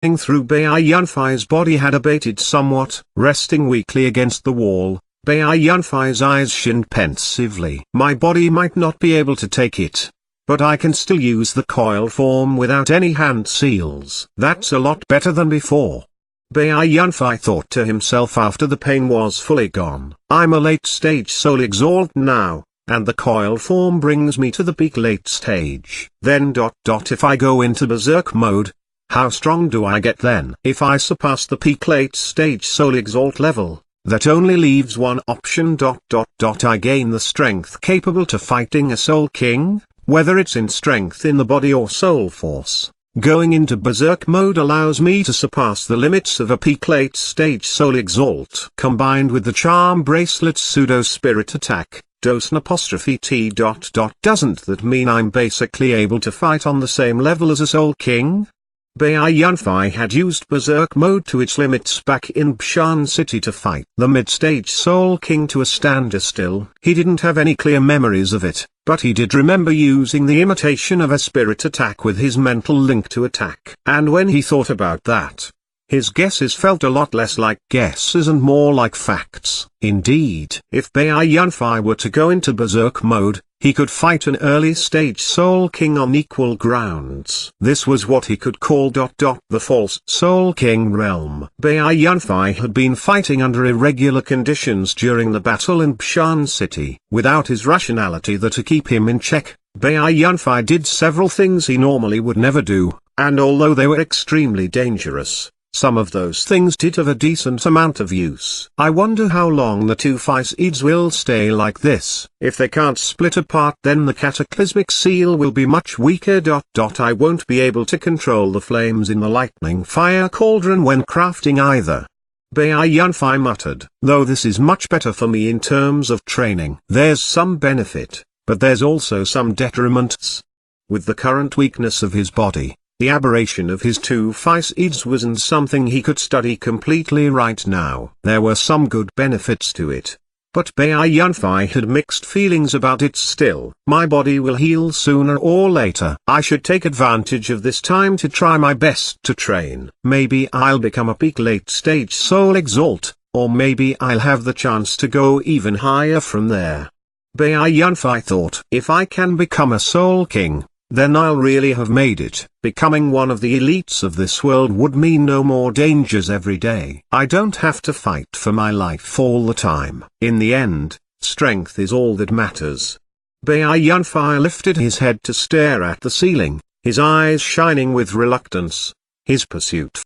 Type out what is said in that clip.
through Bai Yunfei's body had abated somewhat. Resting weakly against the wall, Bai Yunfei's eyes shined pensively. My body might not be able to take it, but I can still use the coil form without any hand seals. That's a lot better than before. Bai Yunfei thought to himself after the pain was fully gone. I'm a late-stage soul exalt now, and the coil form brings me to the peak late stage. Then if I go into berserk mode, how strong do I get then? If I surpass the peak late stage soul exalt level, that only leaves one option. I gain the strength capable to fighting a soul king, whether it's in strength in the body or soul force. Going into berserk mode allows me to surpass the limits of a peak late stage soul exalt. Combined with the charm bracelet's pseudo spirit attack, Doesn't that mean I'm basically able to fight on the same level as a soul king? Bai Yunfei had used berserk mode to its limits back in Bshan City to fight the mid-stage Soul King to a standstill. He didn't have any clear memories of it, but he did remember using the imitation of a spirit attack with his mental link to attack. And when he thought about that, his guesses felt a lot less like guesses and more like facts. Indeed, if Bai Yunfei were to go into berserk mode, he could fight an early-stage Soul King on equal grounds. This was what he could call the false Soul King realm. Bai Yunfei had been fighting under irregular conditions during the battle in Bshan City. Without his rationality there to keep him in check, Bai Yunfei did several things he normally would never do, and although they were extremely dangerous, some of those things did have a decent amount of use. I wonder how long the two Physeids will stay like this. If they can't split apart, then the cataclysmic seal will be much weaker. I won't be able to control the flames in the lightning fire cauldron when crafting either. Bai Yunfei muttered. Though this is much better for me in terms of training. There's some benefit, but there's also some detriments. With the current weakness of his body, the aberration of his two Physeids wasn't something he could study completely right now. There were some good benefits to it, but Bai Yunfei had mixed feelings about it still. My body will heal sooner or later. I should take advantage of this time to try my best to train. Maybe I'll become a peak late stage soul exalt, or maybe I'll have the chance to go even higher from there. Bai Yunfei thought, if I can become a soul king, then I'll really have made it. Becoming one of the elites of this world would mean no more dangers every day. I don't have to fight for my life all the time. In the end, strength is all that matters. Bai Yunfei lifted his head to stare at the ceiling, his eyes shining with reluctance. His pursuit